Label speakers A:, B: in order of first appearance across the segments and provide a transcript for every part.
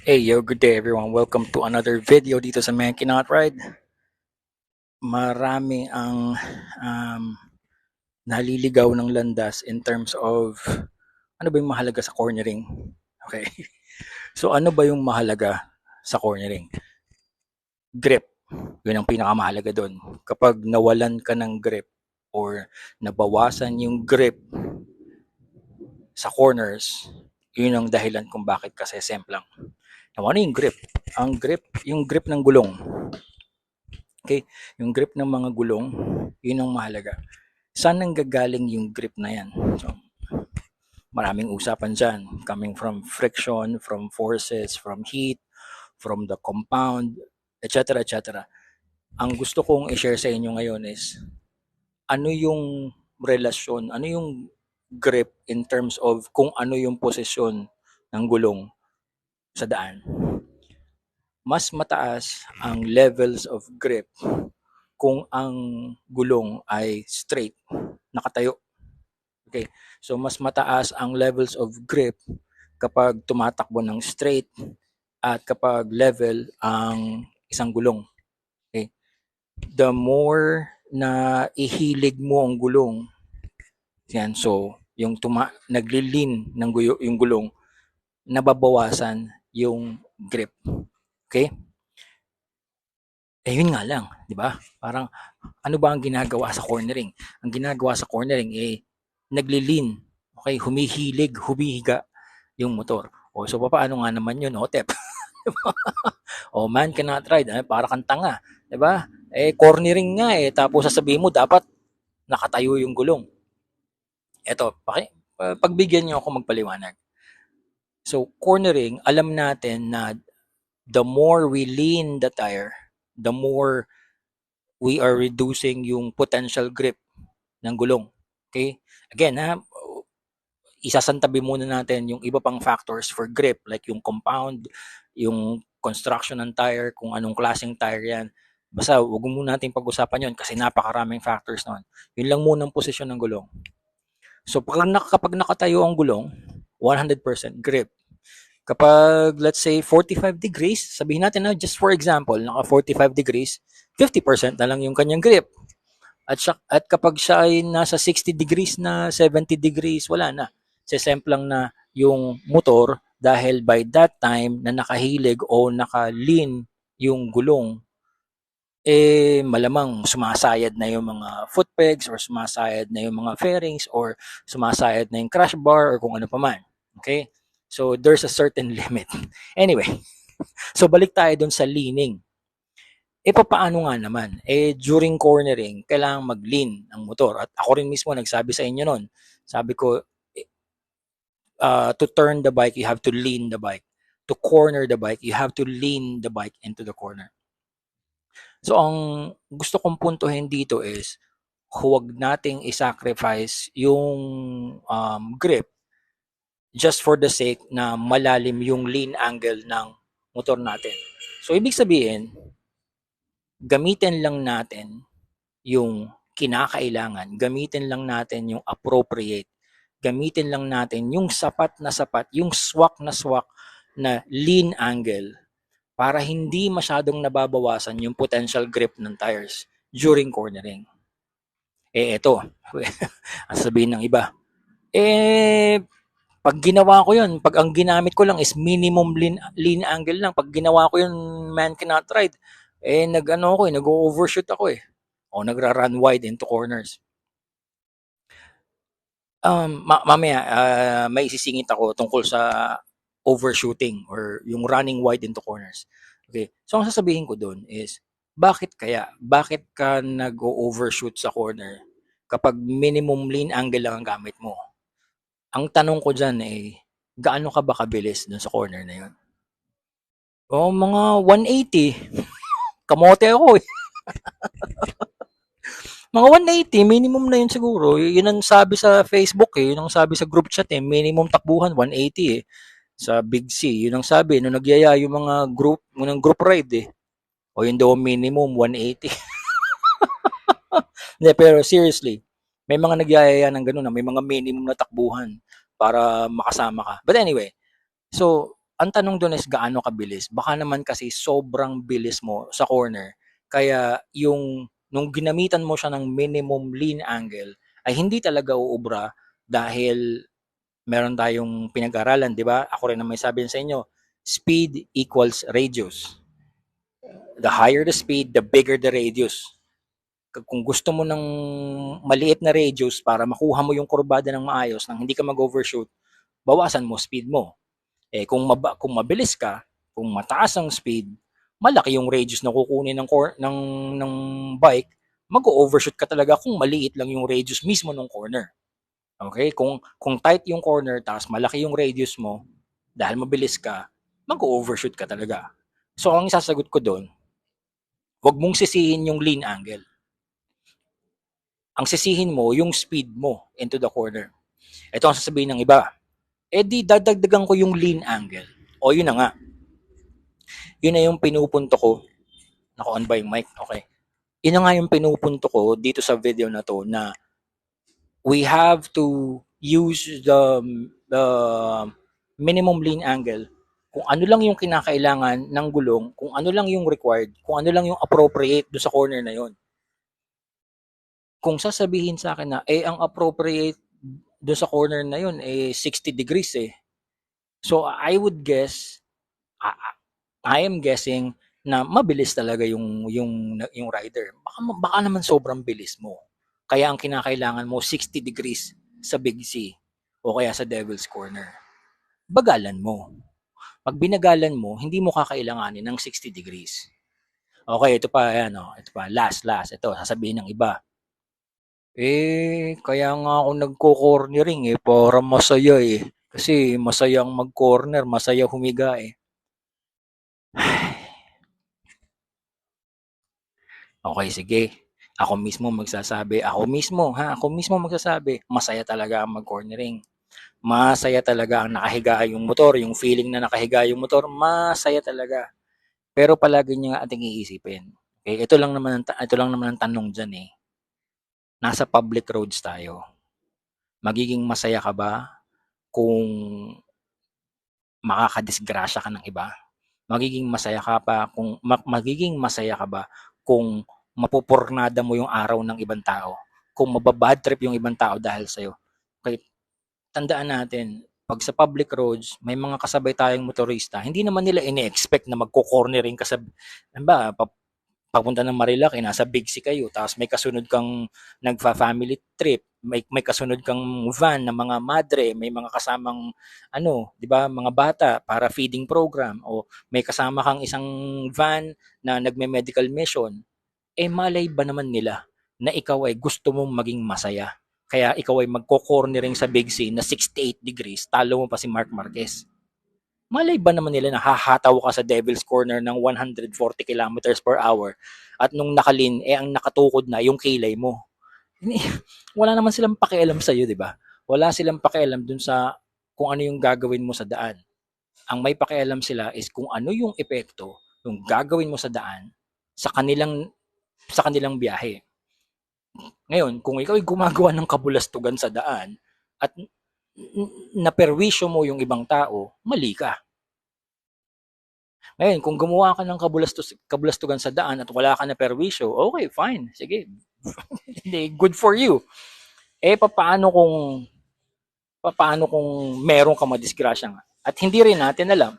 A: Hey yo, good day everyone. Welcome to another video dito sa Man Cannot Ride. Marami ang um, naliligaw ng landas in terms of ano ba yung mahalaga sa cornering. Okay. So ano ba yung mahalaga sa cornering? Grip. Yun ang pinakamahalaga doon. Kapag nawalan ka ng grip or nabawasan yung grip sa corners, yun ang dahilan kung bakit kasi semplang. Now, ano yung grip? Ang grip, yung grip ng gulong. Okay? Yung grip ng mga gulong, yun ang mahalaga. Saan nanggagaling yung grip na yan? So, maraming usapan dyan. Coming from friction, from forces, from heat, from the compound, etc. etc. Ang gusto kong i-share sa inyo ngayon is ano yung relasyon, ano yung grip in terms of kung ano yung posisyon ng gulong sa daan. Mas mataas ang levels of grip kung ang gulong ay straight, nakatayo. Okay. So mas mataas ang levels of grip kapag tumatakbo ng straight at kapag level ang isang gulong. Okay. The more na ihilig mo ang gulong, yan, so yung naglilin ng yung gulong, nababawasan yung grip. Okay? Eh yun nga lang, 'di ba? Parang ano ba ang ginagawa sa cornering? Ang ginagawa sa cornering naglilin, okay, humihilig, humihiga yung motor. O so paano nga naman yun, Otep? O man cannot ride, para kang tanga, 'di ba? Eh cornering nga tapos sasabihin mo dapat nakatayo yung gulong. Eto, pagbigyan niyo ako magpaliwanag. So cornering, alam natin na the more we lean the tire, the more we are reducing yung potential grip ng gulong. Okay? Again, isasantabi muna natin yung iba pang factors for grip like yung compound, yung construction ng tire, kung anong klaseng tire yan. Basta wag muna natin pag-usapan yon kasi napakaraming factors noon. Yun lang muna ang posisyon ng gulong. So kapag nakatayo ang gulong, 100% grip. Kapag let's say 45 degrees, sabihin natin na just for example, naka 45 degrees, 50% na lang yung kanyang grip. At kapag siya ay nasa 60 degrees na, 70 degrees, wala na. Sesemplang na yung motor dahil by that time na nakahilig o nakalin yung gulong, malamang sumasayad na yung mga foot pegs or sumasayad na yung mga fairings or sumasayad na yung crash bar or kung ano pa man. Okay? So, there's a certain limit. Anyway, so balik tayo dun sa leaning. Papaano nga naman? During cornering, kailangang mag-lean ang motor. At ako rin mismo nagsabi sa inyo nun. Sabi ko, to turn the bike, you have to lean the bike. To corner the bike, you have to lean the bike into the corner. So, ang gusto kong puntuhin dito is, huwag nating isacrifice yung grip just for the sake na malalim yung lean angle ng motor natin. So, ibig sabihin, gamitin lang natin yung kinakailangan, gamitin lang natin yung appropriate, gamitin lang natin yung sapat, yung swak na lean angle para hindi masyadong nababawasan yung potential grip ng tires during cornering. Eto, ang sabihin ng iba, pag ginawa ko yun, pag ang ginamit ko lang is minimum lean angle lang, pag ginawa ko yun, man cannot ride, nag-overshoot ako o nagra-run wide into corners. Mamaya may isisingit ako tungkol sa overshooting or yung running wide into corners. Okay. So ang sasabihin ko doon is bakit kaya? Bakit ka nag-overshoot sa corner kapag minimum lean angle lang ang gamit mo? Ang tanong ko diyan gaano ka ba kabilis dun sa corner na 'yon? Mga 180. Kamote ako Mga 180, minimum na yun siguro. Yun ang sabi sa Facebook yun ang sabi sa group chat minimum takbuhan 180 sa Big C. Yun ang sabi nung nagyaya yung mga group ride O yun daw minimum 180. Hindi, pero seriously, may mga nagyayaya ng ganun may mga minimum na takbuhan para makasama ka. But anyway, so ang tanong doon is gaano kabilis. Baka naman kasi sobrang bilis mo sa corner, kaya yung nung ginamitan mo siya ng minimum lean angle ay hindi talaga uubra dahil meron tayong pinag-aralan, 'di ba? Ako rin ang may sabi sa inyo, speed equals radius. The higher the speed, the bigger the radius. Kung gusto mo ng maliit na radius para makuha mo yung kurbada ng maayos nang hindi ka mag-overshoot, bawasan mo speed mo. Kung mabilis ka, kung mataas ang speed, malaki yung radius na kukunin ng bike, mag-overshoot ka talaga kung maliit lang yung radius mismo ng corner. Okay? Kung tight yung corner tapos malaki yung radius mo dahil mabilis ka, mag-overshoot ka talaga. So ang isasagot ko doon, wag mong sisihin yung lean angle. Ang sisihin mo yung speed mo into the corner. Ito ang sasabihin ng iba. Di dadagdagan ko yung lean angle. O yun na nga. Yun na yung pinupunto ko. Naka-on ba yung mic? Okay. Yun na nga yung pinupunto ko dito sa video na to na we have to use the minimum lean angle. Kung ano lang yung kinakailangan ng gulong, kung ano lang yung required, kung ano lang yung appropriate do sa corner na yon. Kung sasabihin sa akin na ang appropriate do sa corner na yon 60 degrees eh. So I would guess I am guessing na mabilis talaga yung rider. Baka naman sobrang bilis mo. Kaya ang kinakailangan mo 60 degrees sa Big C o kaya sa Devil's Corner. Bagalan mo. Pag binagalan mo, hindi mo kakailanganin ng 60 degrees. Okay, ito pa, ayan, ito pa, last, ito, sasabihin ng iba. Kaya nga ako nagko-cornering para masaya Kasi masayang mag-corner, masaya humiga Okay, sige. Ako mismo magsasabi, masaya talaga ang mag-cornering. Masaya talaga ang nakahiga yung motor, yung feeling na nakahiga yung motor, masaya talaga. Pero palagi niyo nga ating iisipin. Okay, ito lang naman ang tanong diyan Nasa public roads tayo. Magiging masaya ka ba kung makakadisgrasya ka ng iba? Magiging masaya ka ba kung mapupurnada mo yung araw ng ibang tao? Kung mababad trip yung ibang tao dahil sa'yo? Okay, tandaan natin, pag sa public roads, may mga kasabay tayong motorista, hindi naman nila ini-expect na magko-cornering ka sa, ba, papunta ng Marilaki, nasa Big C kayo, tapos may kasunod kang nagfa-family trip, may kasunod kang van ng mga madre, may mga kasamang ano, 'di ba, mga bata para feeding program o may kasama kang isang van na nagme-medical mission. Malay ba naman nila na ikaw ay gusto mong maging masaya. Kaya ikaw ay magko-cornering sa Big C na 68 degrees, talo mo pa si Mark Marquez. Malay ba naman nila na hahataw ka sa Devil's Corner ng 140 kilometers per hour at nung nakalin, ang nakatukod na yung kilay mo. Wala naman silang pakialam sa'yo, di ba? Wala silang pakialam dun sa kung ano yung gagawin mo sa daan. Ang may pakialam sila is kung ano yung epekto yung gagawin mo sa daan sa kanilang biyahe. Ngayon, kung ikaw ay gumagawa ng kabulastugan sa daan at naperwisyo mo yung ibang tao, mali ka. Ngayon, kung gumawa ka ng kabulastugan sa daan at wala ka na perwisyo, okay, fine. Sige. Good for you. Paano kung meron ka madisgrasya nga? At hindi rin natin alam.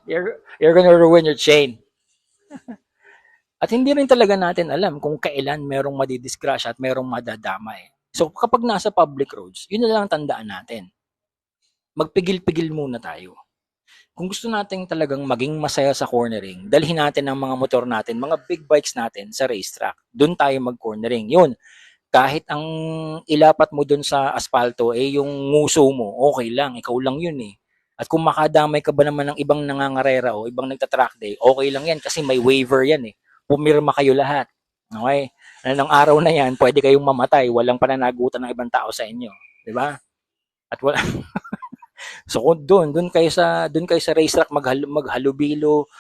A: You're gonna ruin your chain. At hindi rin talaga natin alam kung kailan merong madidisgrasya at merong madadamay. So kapag nasa public roads, yun na lang tandaan natin. Magpigil-pigil muna tayo. Kung gusto natin talagang maging masaya sa cornering, dalhin natin ang mga motor natin, mga big bikes natin sa racetrack. Doon tayo mag-cornering. Yun, kahit ang ilapat mo doon sa asfalto, yung nguso mo, okay lang, ikaw lang yun At kung makadamay ka ba naman ng ibang nangangarera o ibang nagtatrack day, okay lang yan kasi may waiver yan Pumirma kayo lahat. Okay? Ng araw na yan, pwede kayong mamatay, walang pananagutan ng ibang tao sa inyo. Di ba? At wala, so doon kayo sa racetrack maghalubilo,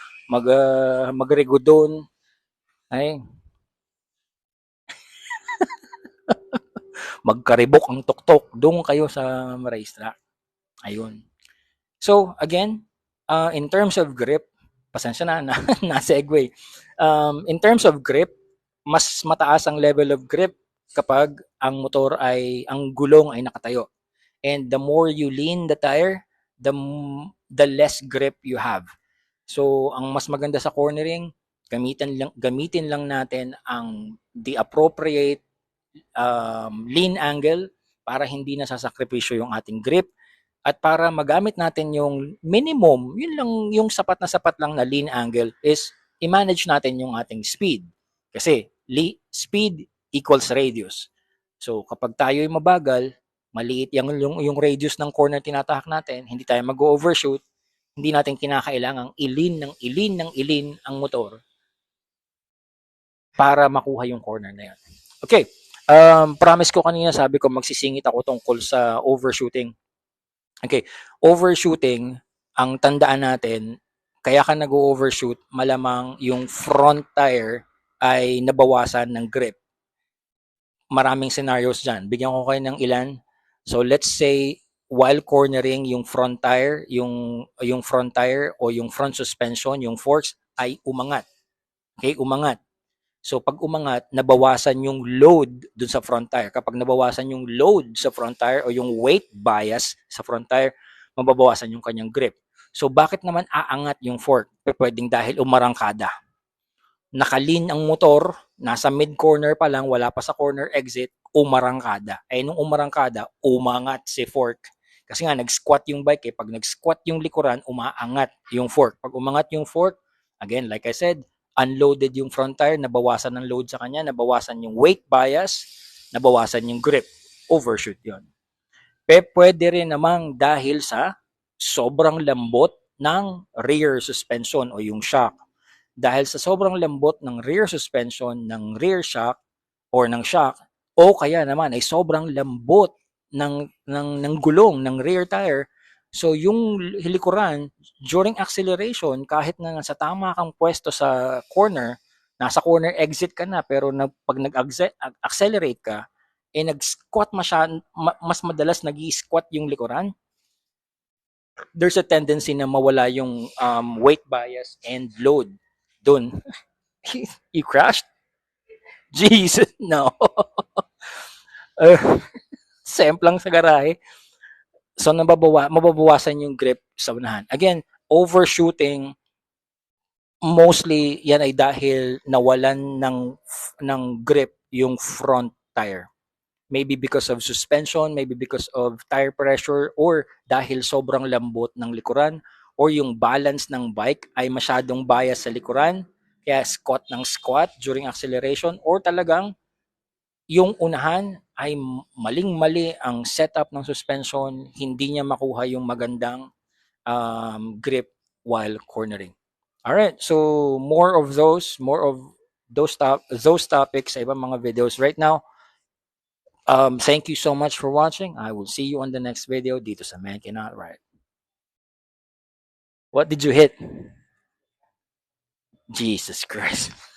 A: magrego doon. Ay, magkaribok ang tuktok, doon kayo sa racetrack. Ayun. So, again, in terms of grip, pasensya na segue. In terms of grip, mas mataas ang level of grip kapag ang gulong ay nakatayo. And the more you lean the tire, the less grip you have. So, ang mas maganda sa cornering, gamitin lang natin the appropriate lean angle para hindi nasasakripisyo yung ating grip at para magamit natin yung minimum, yun lang yung sapat lang na lean angle is i-manage natin yung ating speed. Kasi speed equals radius. So kapag tayo ay mabagal, maliit yung radius ng corner tinatahak natin, hindi tayo mag-overshoot, hindi natin kinakailangang ilin ang motor para makuha yung corner na yun. Okay, promise ko kanina, sabi ko magsisingit ako tungkol sa overshooting. Okay, overshooting, ang tandaan natin, kaya ka nag-overshoot, malamang yung front tire ay nabawasan ng grip. Maraming scenarios dyan. Bigyan ko kayo ng ilan. So let's say, while cornering, yung front tire o yung front suspension, yung forks, ay umangat. Okay, umangat. So pag umangat, nabawasan yung load dun sa front tire. Kapag nabawasan yung load sa front tire o yung weight bias sa front tire, mababawasan yung kanyang grip. So bakit naman aangat yung fork? Pwedeng dahil umarangkada. Nakalin ang motor, nasa mid-corner pa lang, wala pa sa corner exit, umarangkada. Eh nung umarangkada, umangat si fork. Kasi nga nag-squat yung bike eh. Pag nag-squat yung likuran, umaangat yung fork. Pag umangat yung fork, again, like I said, unloaded yung front tire, nabawasan ng load sa kanya, nabawasan yung weight bias, nabawasan yung grip. Overshoot yon. Pwede rin namang dahil sa sobrang lambot ng rear suspension o yung shock. Dahil sa sobrang lambot ng rear suspension, ng rear shock or ng shock, o kaya naman ay sobrang lambot ng gulong ng rear tire. So yung likuran, during acceleration, kahit na nasa tama kang pwesto sa corner, nasa corner exit ka na, pero pag nag-accelerate ka, eh nag-squat mas madalas nag-i-squat yung likuran, there's a tendency na mawala yung weight bias and load dun. You crashed? Jesus, no. Semplang sa garahe. So mababawasan yung grip sa unahan. Again, overshooting, mostly yan ay dahil nawalan ng grip yung front tire. Maybe because of suspension, maybe because of tire pressure, or dahil sobrang lambot ng likuran, or yung balance ng bike ay masyadong bias sa likuran, kaya squat ng squat during acceleration, or talagang yung unahan ay maling-mali ang setup ng suspension, hindi niya makuha yung magandang grip while cornering. All right, so more of those topics sa ibang mga videos right now. Thank you so much for watching. I will see you on the next video dito sa Man Cannot Ride. What did you hit? Jesus Christ.